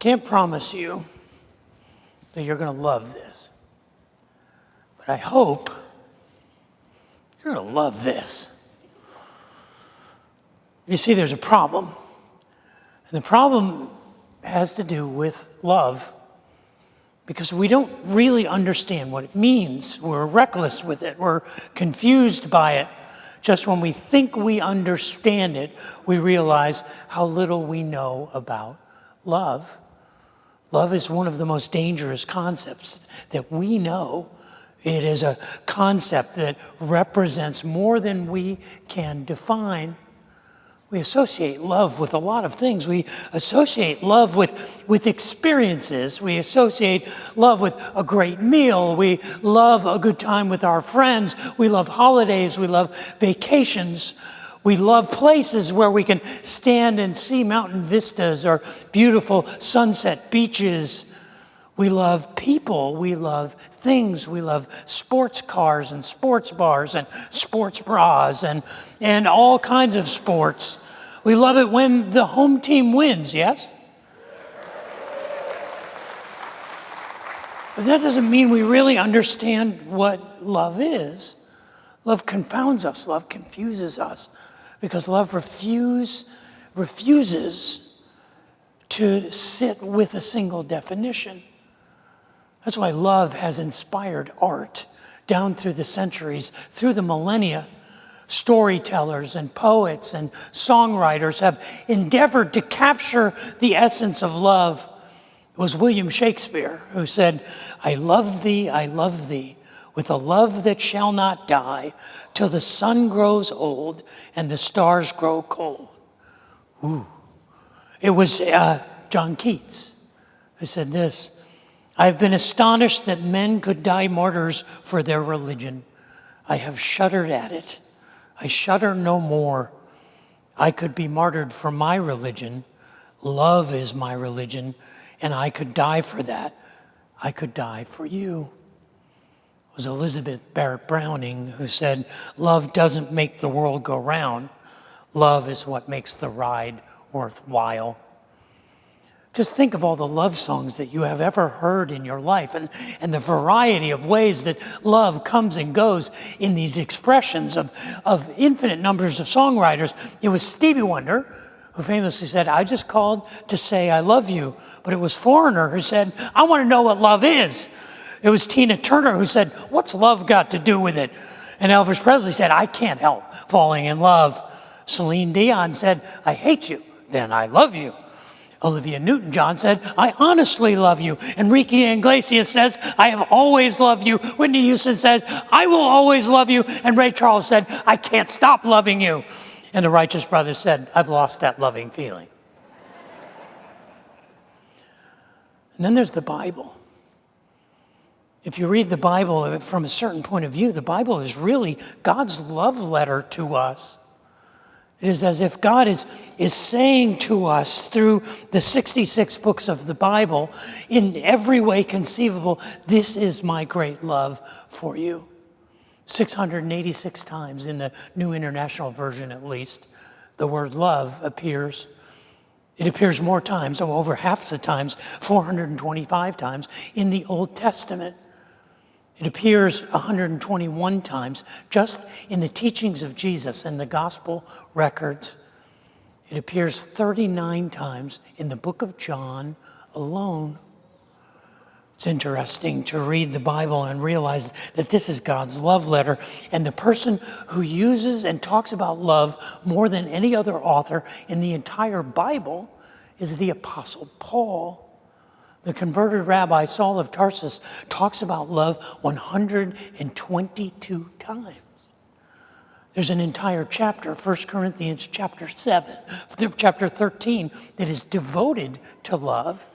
can't promise you that you're going to love this, but I hope you're going to love this. You see, there's a problem. And the problem has to do with love, because we don't really understand what it means. We're reckless with it. We're confused by it. Just when we think we understand it, we realize how little we know about love. Love is one of the most dangerous concepts that we know. It is a concept that represents more than we can define. We associate love with a lot of things. We associate love with experiences. We associate love with a great meal. We love a good time with our friends. We love holidays. We love vacations. We love places where we can stand and see mountain vistas or beautiful sunset beaches. We love people. We love things. We love sports cars and sports bars and sports bras and all kinds of sports. We love it when the home team wins, yes? But that doesn't mean we really understand what love is. Love confounds us. Love confuses us. Because love refuses to sit with a single definition. That's why love has inspired art down through the centuries, through the millennia. Storytellers and poets and songwriters have endeavored to capture the essence of love. It was William Shakespeare who said, I love thee, with a love that shall not die, till the sun grows old and the stars grow cold. Ooh. It was John Keats who said this, I've been astonished that men could die martyrs for their religion. I have shuddered at it. I shudder no more. I could be martyred for my religion. Love is my religion, and I could die for that. I could die for you. It was Elizabeth Barrett Browning who said, love doesn't make the world go round. Love is what makes the ride worthwhile. Just think of all the love songs that you have ever heard in your life and the variety of ways that love comes and goes in these expressions of infinite numbers of songwriters. It was Stevie Wonder who famously said, I just called to say I love you. But it was Foreigner who said, I want to know what love is. It was Tina Turner who said, what's love got to do with it? And Elvis Presley said, I can't help falling in love. Celine Dion said, I hate you, then I love you. Olivia Newton-John said, I honestly love you. Enrique Iglesias says, I have always loved you. Whitney Houston says, I will always love you. And Ray Charles said, I can't stop loving you. And the Righteous Brothers said, I've lost that loving feeling. And then there's the Bible. If you read the Bible from a certain point of view, the Bible is really God's love letter to us. It is as if God is saying to us through the 66 books of the Bible, in every way conceivable, this is my great love for you. 686 times in the New International Version, at least, the word love appears. It appears more times, over half the times, 425 times in the Old Testament. It appears 121 times just in the teachings of Jesus and the gospel records. It appears 39 times in the book of John alone. It's interesting to read the Bible and realize that this is God's love letter. And the person who uses and talks about love more than any other author in the entire Bible is the Apostle Paul. The converted rabbi Saul of Tarsus talks about love 122 times. There's an entire chapter, 1 Corinthians chapter 13, that is devoted to love.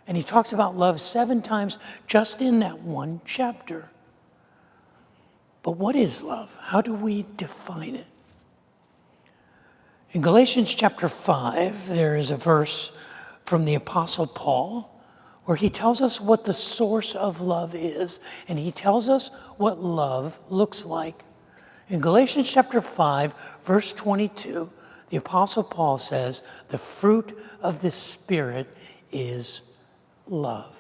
And he talks about love 7 times just in that one chapter. But what is love? How do we define it? In Galatians chapter 5, there is a verse from the Apostle Paul where he tells us what the source of love is, and he tells us what love looks like. In Galatians chapter 5, verse 22, the Apostle Paul says, the fruit of the Spirit is love.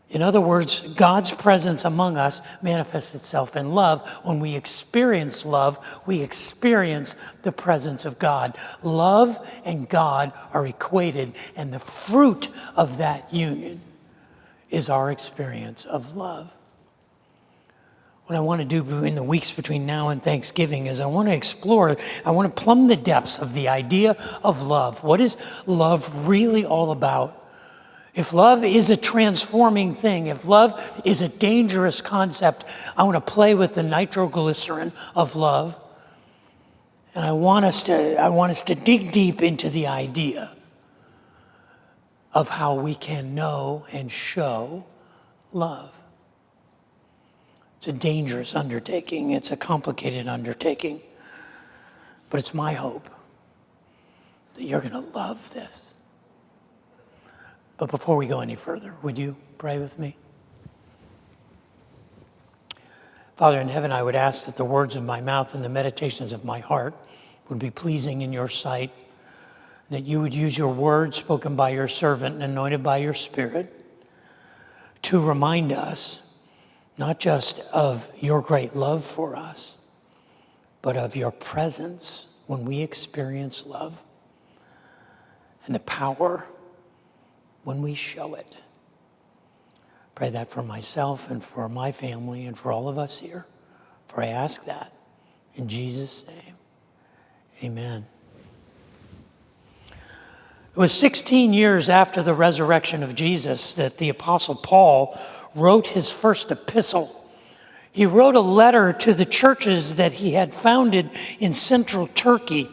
In other words, God's presence among us manifests itself in love. When we experience love, we experience the presence of God. Love and God are equated, and the fruit of that union is our experience of love. What I want to do in the weeks between now and Thanksgiving is I want to plumb the depths of the idea of love. What is love really all about? If love is a transforming thing, if love is a dangerous concept, I want to play with the nitroglycerin of love. And I want us to dig deep into the idea of how we can know and show love. It's a dangerous undertaking. It's a complicated undertaking. But it's my hope that you're going to love this. But before we go any further, would you pray with me? Father in heaven, I would ask that the words of my mouth and the meditations of my heart would be pleasing in your sight, that you would use your words spoken by your servant and anointed by your Spirit to remind us not just of your great love for us, but of your presence when we experience love and the power when we show it. Pray that for myself and for my family and for all of us here. For I ask that in Jesus' name. Amen. It was 16 years after the resurrection of Jesus that the Apostle Paul wrote his first epistle. He wrote a letter to the churches that he had founded in central Turkey.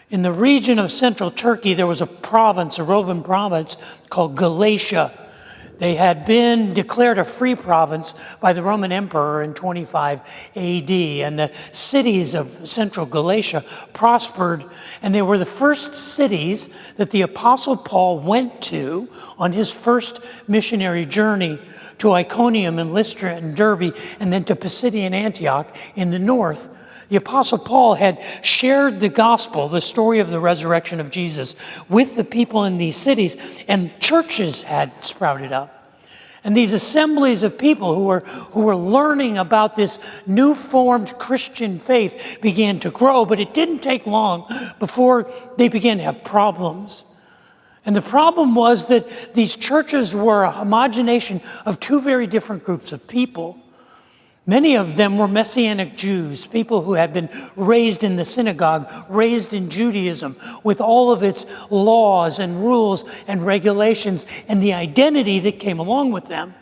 In the region of central Turkey, there was a province, a Roman province called Galatia. They had been declared a free province by the Roman emperor in 25 AD, and the cities of central Galatia prospered, and they were the first cities that the Apostle Paul went to on his first missionary journey to Iconium and Lystra and Derbe, and then to Pisidian Antioch in the north. The Apostle Paul had shared the gospel, the story of the resurrection of Jesus, with the people in these cities, and churches had sprouted up. And these assemblies of people who were learning about this new-formed Christian faith began to grow, but it didn't take long before they began to have problems. And the problem was that these churches were a homogenation of two very different groups of people. Many of them were Messianic Jews, people who had been raised in the synagogue, raised in Judaism, with all of its laws and rules and regulations and the identity that came along with them.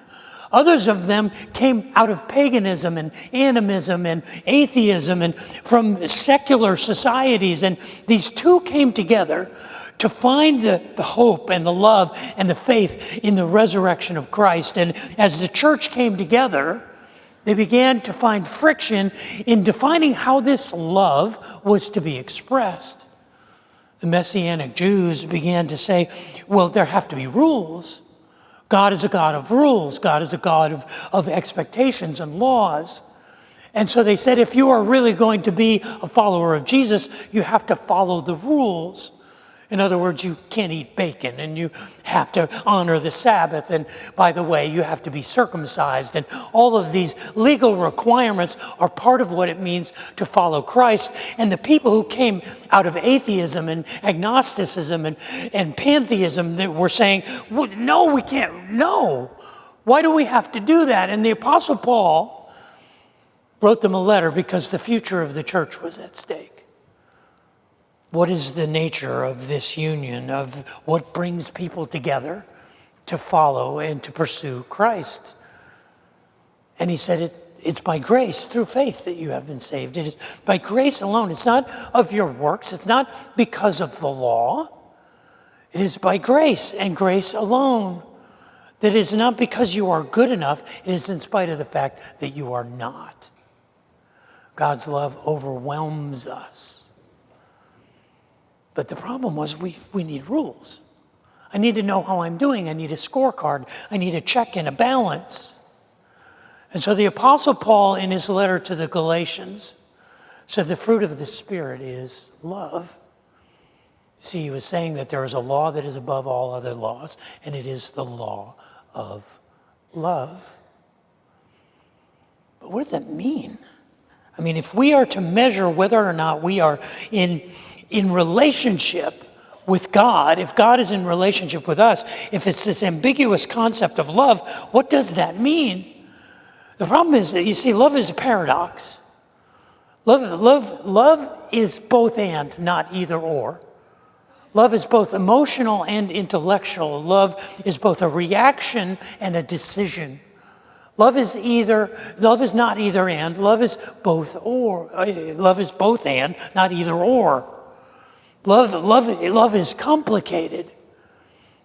Others of them came out of paganism and animism and atheism and from secular societies. And these two came together to find the hope and the love and the faith in the resurrection of Christ. And as the church came together, they began to find friction in defining how this love was to be expressed. The Messianic Jews began to say, well, there have to be rules. God is a God of rules. God is a God of expectations and laws. And so they said, if you are really going to be a follower of Jesus, you have to follow the rules. In other words, you can't eat bacon, and you have to honor the Sabbath, and by the way, you have to be circumcised, and all of these legal requirements are part of what it means to follow Christ. And the people who came out of atheism and agnosticism and pantheism that were saying, well, no, we can't, no. Why do we have to do that? And the Apostle Paul wrote them a letter because the future of the church was at stake. What is the nature of this union, of what brings people together to follow and to pursue Christ? And he said, it's by grace through faith that you have been saved. It is by grace alone. It's not of your works. It's not because of the law. It is by grace and grace alone. That is not because you are good enough. It is in spite of the fact that you are not. God's love overwhelms us. But the problem was we need rules. I need to know how I'm doing. I need a scorecard. I need a check and a balance. And so the Apostle Paul, in his letter to the Galatians, said the fruit of the Spirit is love. See, he was saying that there is a law that is above all other laws, and it is the law of love. But what does that mean? I mean, if we are to measure whether or not we are in relationship with God, if God is in relationship with us, if it's this ambiguous concept of love, what does that mean? The problem is that, you see, love is a paradox. Love is both and, not either or. Love is both emotional and intellectual. Love is both a reaction and a decision. Love is not either and. Love is both or. Love is both and, not either or. Love is complicated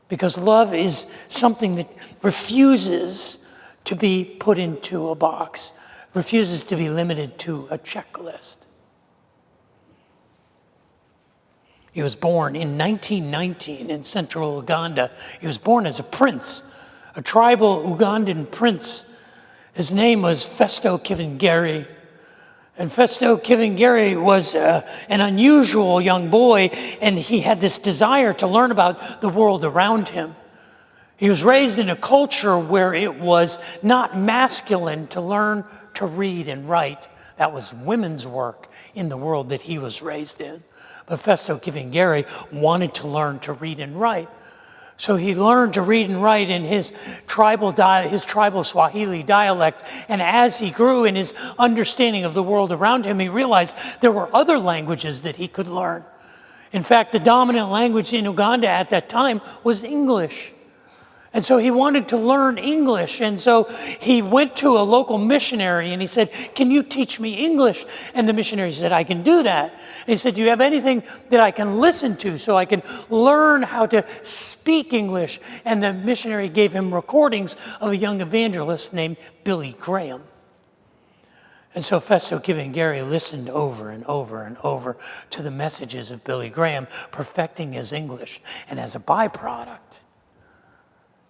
because love is something that refuses to be put into a box, refuses to be limited to a checklist. He was born in 1919 in central Uganda. He was born as a prince, a tribal Ugandan prince. His name was Festo Kivengere. And Festo Kivengere was an unusual young boy, and he had this desire to learn about the world around him. He was raised in a culture where it was not masculine to learn to read and write. That was women's work in the world that he was raised in. But Festo Kivengere wanted to learn to read and write. So he learned to read and write in his tribal Swahili dialect. And as he grew in his understanding of the world around him, he realized there were other languages that he could learn. In fact, the dominant language in Uganda at that time was English. And so he wanted to learn English. And so he went to a local missionary and he said, "Can you teach me English?" And the missionary said, "I can do that." And he said, "Do you have anything that I can listen to so I can learn how to speak English?" And the missionary gave him recordings of a young evangelist named Billy Graham. And so Festo Kivengere listened over and over and over to the messages of Billy Graham, perfecting his English. And as a byproduct,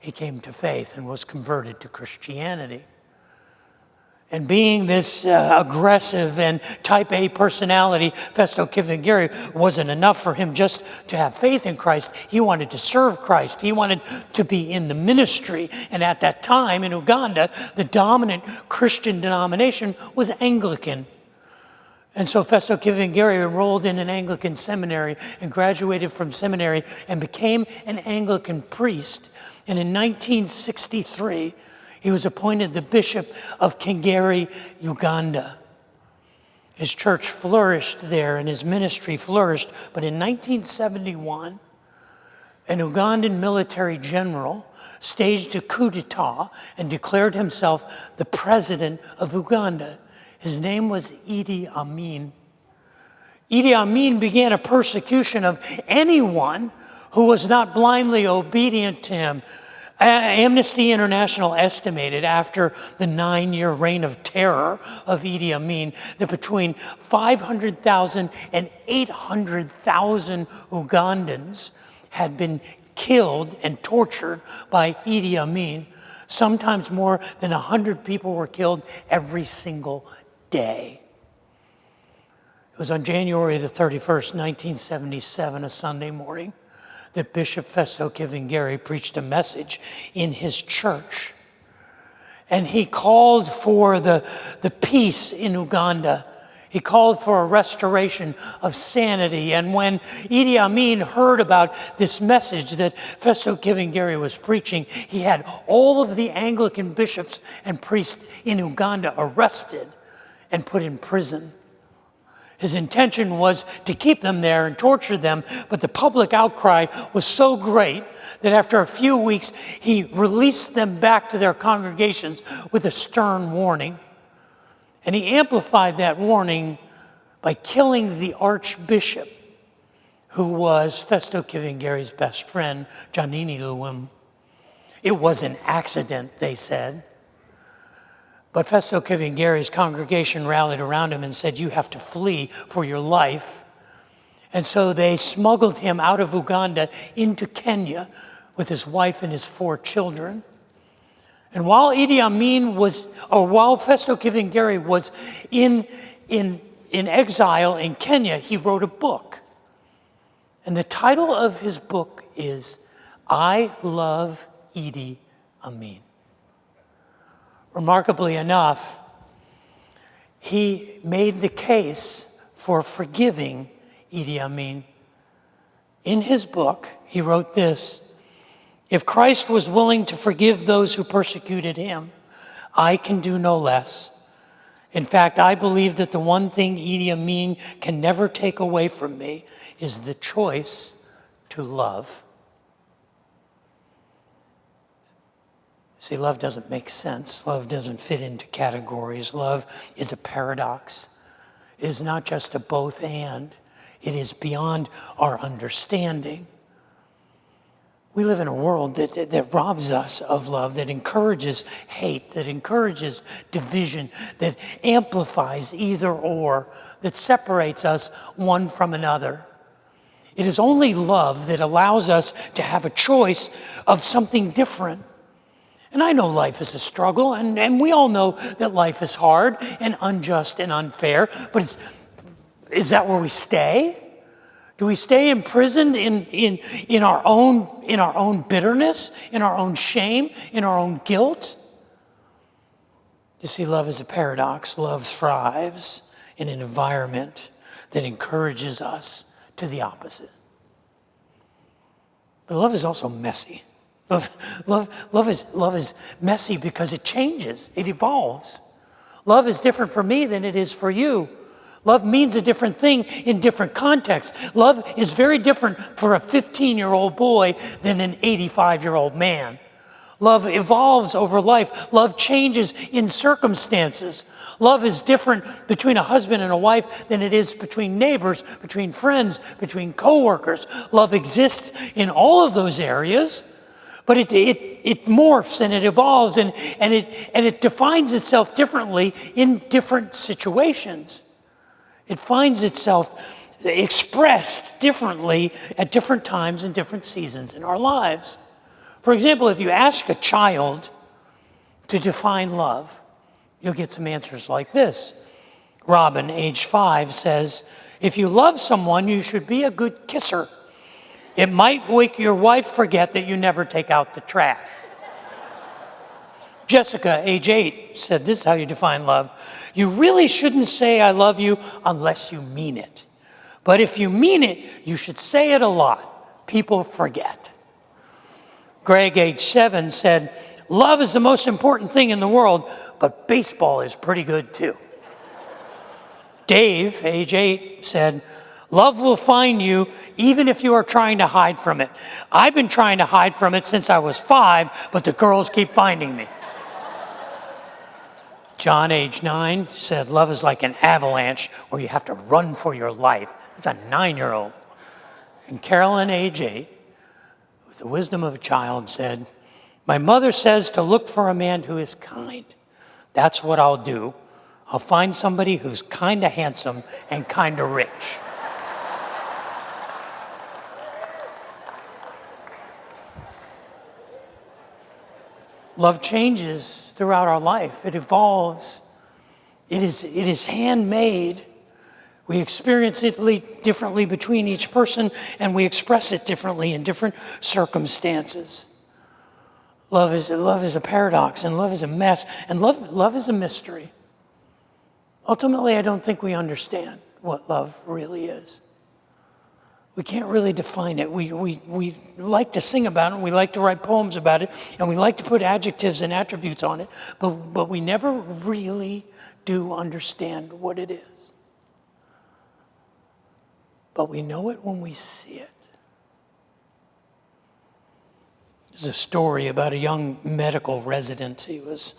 he came to faith and was converted to Christianity. And being this aggressive and type A personality, Festo Kivengere wasn't enough for him just to have faith in Christ. He wanted to serve Christ. He wanted to be in the ministry. And at that time in Uganda, the dominant Christian denomination was Anglican. And so Festo Kivengere enrolled in an Anglican seminary and graduated from seminary and became an Anglican priest. And in 1963, he was appointed the Bishop of Kingere, Uganda. His church flourished there and his ministry flourished. But in 1971, an Ugandan military general staged a coup d'etat and declared himself the president of Uganda. His name was Idi Amin. Idi Amin began a persecution of anyone who was not blindly obedient to him. Amnesty International estimated after the 9-year reign of terror of Idi Amin that between 500,000 and 800,000 Ugandans had been killed and tortured by Idi Amin. Sometimes more than 100 people were killed every single day. It was on January the 31st, 1977, a Sunday morning, that Bishop Festo Kivengere preached a message in his church. And he called for the peace in Uganda. He called for a restoration of sanity. And when Idi Amin heard about this message that Festo Kivengere was preaching, he had all of the Anglican bishops and priests in Uganda arrested and put in prison. His intention was to keep them there and torture them, but the public outcry was so great that after a few weeks, he released them back to their congregations with a stern warning. And he amplified that warning by killing the archbishop, who was Festo Kivengere's best friend, Janini Luwum. It was an accident, they said. But Festo Kivengere's congregation rallied around him and said, "You have to flee for your life." And so they smuggled him out of Uganda into Kenya with his wife and his 4 children. And while while Festo Kivengere was in exile in Kenya, he wrote a book. And the title of his book is I Love Idi Amin. Remarkably enough, he made the case for forgiving Idi Amin. In his book, he wrote this: if Christ was willing to forgive those who persecuted him, I can do no less. In fact, I believe that the one thing Idi Amin can never take away from me is the choice to love. See, love doesn't make sense. Love doesn't fit into categories. Love is a paradox. It is not just a both and. It is beyond our understanding. We live in a world that robs us of love, that encourages hate, that encourages division, that amplifies either or, that separates us one from another. It is only love that allows us to have a choice of something different. And I know life is a struggle, and we all know that life is hard and unjust and unfair, but is that where we stay? Do we stay imprisoned in our own bitterness, in our own shame, in our own guilt? You see, love is a paradox. Love thrives in an environment that encourages us to the opposite. But love is also messy. Love is messy because it changes, it evolves. Love is different for me than it is for you. Love means a different thing in different contexts. Love is very different for a 15-year-old boy than an 85-year-old man. Love evolves over life. Love changes in circumstances. Love is different between a husband and a wife than it is between neighbors, between friends, between coworkers. Love exists in all of those areas, but it morphs and it evolves and it defines itself differently in different situations. It finds itself expressed differently at different times and different seasons in our lives. For example, if you ask a child to define love, you'll get some answers like this. Robin, age 5, says, if you love someone, you should be a good kisser. It might make your wife forget that you never take out the trash. Jessica, age 8, said this is how you define love. You really shouldn't say I love you unless you mean it. But if you mean it, you should say it a lot. People forget. Greg, age 7, said, love is the most important thing in the world, but baseball is pretty good too. Dave, age 8, said, love will find you even if you are trying to hide from it. I've been trying to hide from it since I was 5, but the girls keep finding me. John, age 9, said, love is like an avalanche where you have to run for your life. That's a 9-year-old. And Carolyn, age 8, with the wisdom of a child, said, my mother says to look for a man who is kind. That's what I'll do. I'll find somebody who's kind of handsome and kind of rich. Love changes throughout our life. It evolves. It is handmade. We experience it differently between each person, and we express it differently in different circumstances. Love is a paradox, and love is a mess, and love is a mystery. Ultimately, I don't think we understand what love really is. We can't really define it. We like to sing about it, we like to write poems about it, and we like to put adjectives and attributes on it, but we never really do understand what it is. But we know it when we see it. There's a story about a young medical resident. He was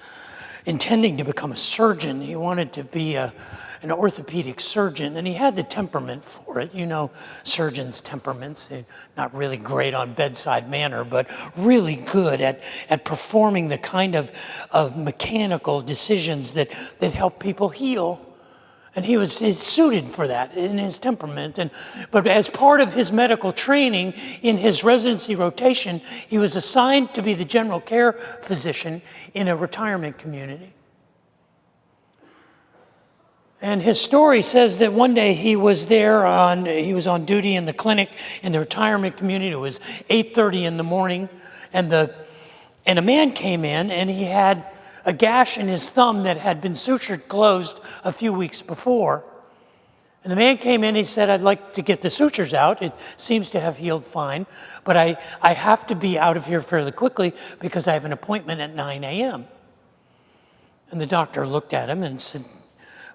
intending to become a surgeon. He wanted to be an orthopedic surgeon, and he had the temperament for it. You know, surgeons' temperaments, they're not really great on bedside manner, but really good at performing the kind of mechanical decisions that help people heal. And he's suited for that in his temperament. But as part of his medical training in his residency rotation, he was assigned to be the general care physician in a retirement community. And his story says that one day he was on duty in the clinic in the retirement community. It was 8:30 in the morning, and a man came in, and he had a gash in his thumb that had been sutured closed a few weeks before. And the man came in, he said, "I'd like to get the sutures out. It seems to have healed fine, but I have to be out of here fairly quickly because I have an appointment at 9 a.m. And the doctor looked at him and said,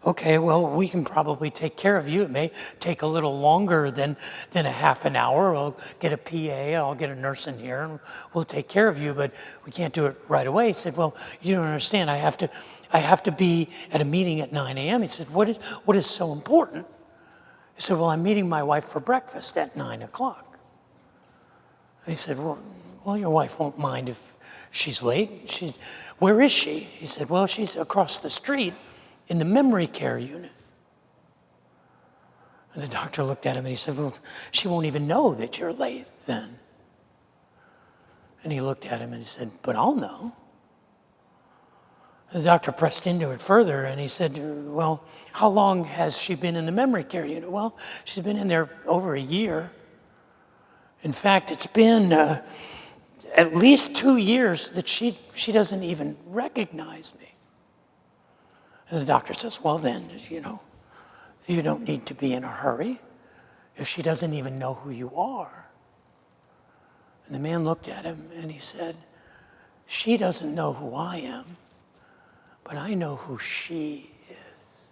"Okay, well, we can probably take care of you. It may take a little longer than a half an hour. I'll get a PA, I'll get a nurse in here, and we'll take care of you, but we can't do it right away." He said, "Well, you don't understand. I have to be at a meeting at 9 a.m. He said, what is so important?" He said, "Well, I'm meeting my wife for breakfast at 9 o'clock. And he said, well, your wife won't mind if she's late. Where is she?" He said, "Well, she's across the street in the memory care unit." And the doctor looked at him and he said, "Well, she won't even know that you're late then." And he looked at him and he said, "But I'll know." The doctor pressed into it further and he said, "Well, how long has she been in the memory care unit?" "Well, she's been in there over a year. In fact, it's been at least 2 years that she doesn't even recognize me." And the doctor says, "Well then, you don't need to be in a hurry if she doesn't even know who you are." And the man looked at him and he said, "She doesn't know who I am, but I know who she is."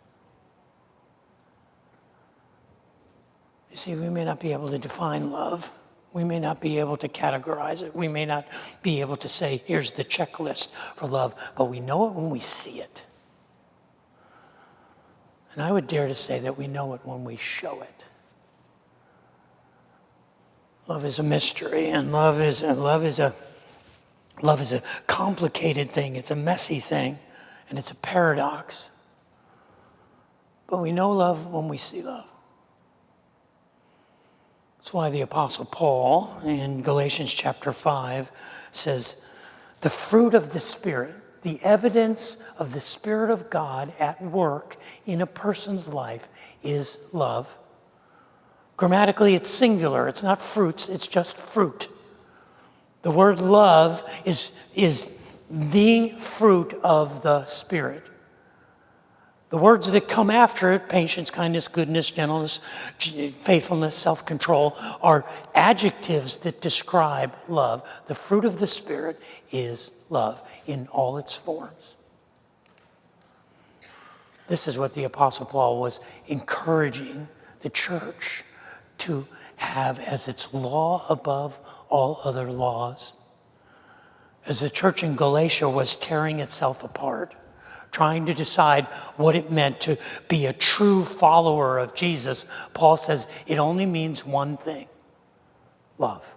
You see, we may not be able to define love. We may not be able to categorize it. We may not be able to say, here's the checklist for love, but we know it when we see it. And I would dare to say that we know it when we show it. Love is a mystery, and love is a complicated thing. It's a messy thing, and it's a paradox. But we know love when we see love. That's why the Apostle Paul in Galatians chapter 5 says, "The fruit of the Spirit, the evidence of the Spirit of God at work in a person's life is love." Grammatically, it's singular. It's not fruits, it's just fruit. The word love is the fruit of the Spirit. The words that come after it, patience, kindness, goodness, gentleness, faithfulness, self-control, are adjectives that describe love. The fruit of the Spirit is love in all its forms. This is what the Apostle Paul was encouraging the church to have as its law above all other laws. As the church in Galatia was tearing itself apart, trying to decide what it meant to be a true follower of Jesus, Paul says it only means one thing: love.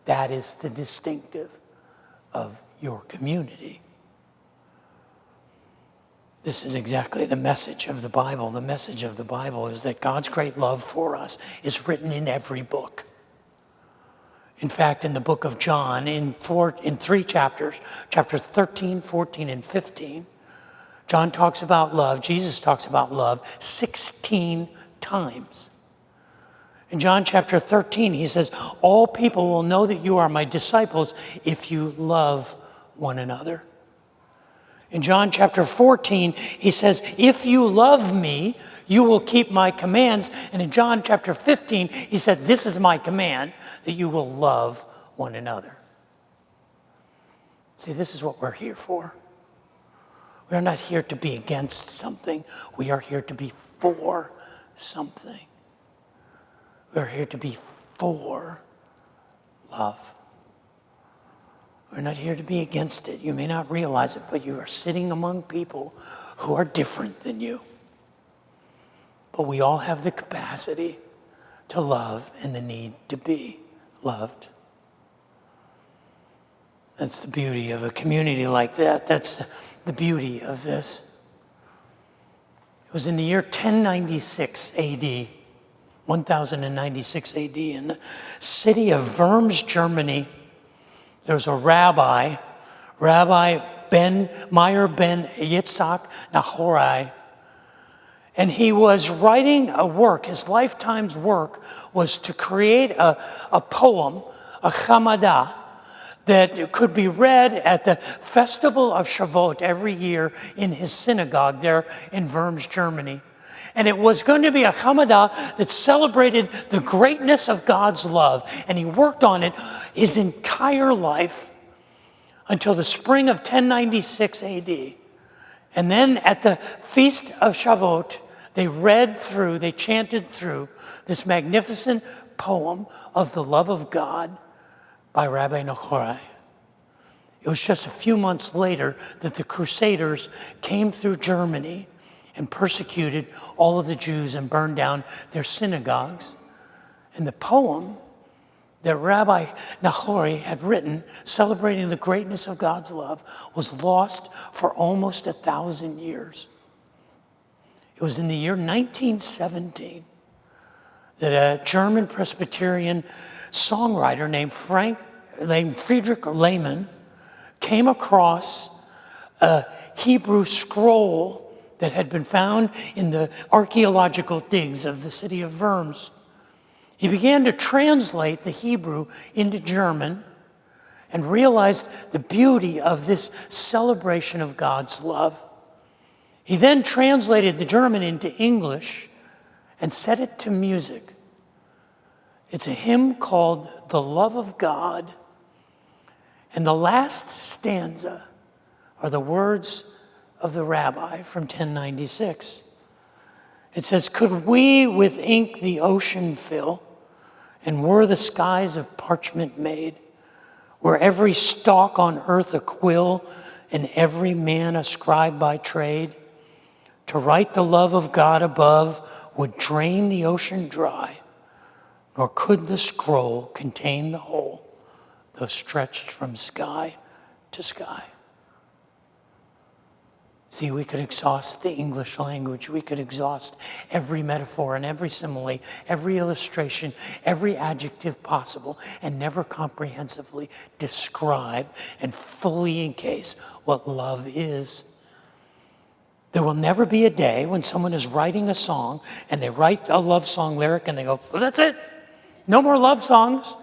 That is the distinctive of your community. This is exactly the message of the Bible. The message of the Bible is that God's great love for us is written in every book. In fact, in the book of John, in 3 chapters, chapters 13, 14, and 15, John talks about love. Jesus talks about love 16 times. In John chapter 13, he says, "All people will know that you are my disciples if you love one another." In John chapter 14, he says, "If you love me, you will keep my commands." And in John chapter 15, he said, "This is my command, that you will love one another." See, this is what we're here for. We are not here to be against something. We are here to be for something. We are here to be for love. We're not here to be against it. You may not realize it, but you are sitting among people who are different than you. But we all have the capacity to love and the need to be loved. That's the beauty of a community like that. That's the beauty of this. It was in the year 1096 AD, 1096 AD, in the city of Worms, Germany. There was a Rabbi Meyer ben Yitzhak Nahorai, And he was writing a work. His lifetime's work was to create a poem, a Hamadah, that could be read at the festival of Shavuot every year in his synagogue there in Worms, Germany. And it was going to be a Hamadah that celebrated the greatness of God's love. And he worked on it his entire life until the spring of 1096 AD. And then at the Feast of Shavuot, they chanted through this magnificent poem of the love of God by Rabbi Nachori. It was just a few months later that the Crusaders came through Germany and persecuted all of the Jews and burned down their synagogues. And the poem that Rabbi Nachori had written, celebrating the greatness of God's love, was lost for almost 1,000 years. It was in the year 1917 that a German Presbyterian songwriter named Friedrich Lehmann came across a Hebrew scroll that had been found in the archaeological digs of the city of Worms. He began to translate the Hebrew into German and realized the beauty of this celebration of God's love. He then translated the German into English and set it to music. It's a hymn called The Love of God. And the last stanza are the words of the rabbi from 1096. It says, "Could we with ink the ocean fill, and were the skies of parchment made, were every stalk on earth a quill, and every man a scribe by trade, to write the love of God above would drain the ocean dry, nor could the scroll contain the whole, though stretched from sky to sky." See, we could exhaust the English language. We could exhaust every metaphor and every simile, every illustration, every adjective possible, and never comprehensively describe and fully encase what love is. There will never be a day when someone is writing a song and they write a love song lyric and they go, well, that's it. No more love songs.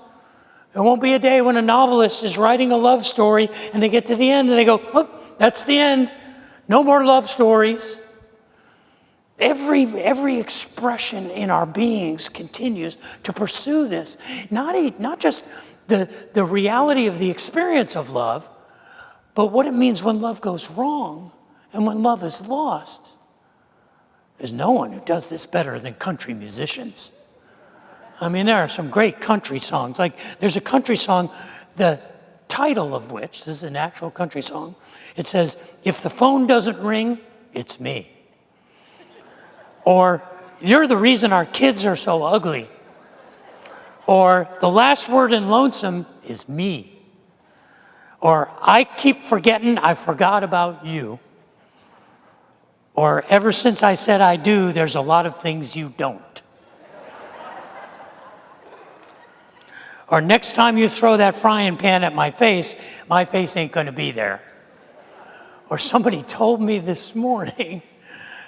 There won't be a day when a novelist is writing a love story and they get to the end and they go, oh, that's the end. No more love stories. Every expression in our beings continues to pursue this. Not just the reality of the experience of love, but what it means when love goes wrong and when love is lost. There's no one who does this better than country musicians. I mean, there are some great country songs. Like, there's a country song, the title of which, this is an actual country song, it says, "If the phone doesn't ring, it's me." Or, "You're the reason our kids are so ugly." Or, "The last word in lonesome is me." Or, "I keep forgetting I forgot about you." Or, "Ever since I said I do, there's a lot of things you don't." Or, "Next time you throw that frying pan at my face ain't going to be there." Or somebody told me this morning,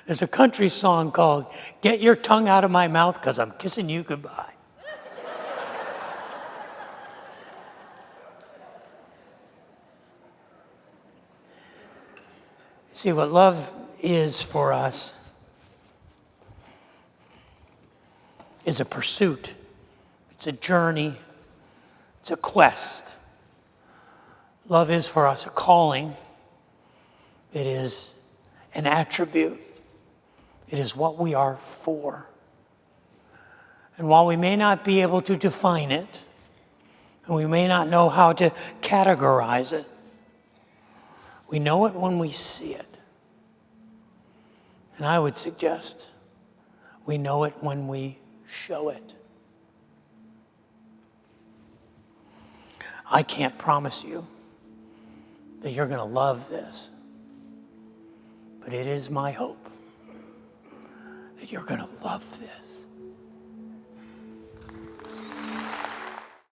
there's a country song called "Get Your Tongue Out of My Mouth because I'm Kissing You Goodbye." See, what love is for us is a pursuit. It's a journey. It's a quest. Love is for us a calling. It is an attribute. It is what we are for. And while we may not be able to define it, and we may not know how to categorize it, we know it when we see it. And I would suggest we know it when we show it. I can't promise you that you're going to love this, but it is my hope that you're going to love this.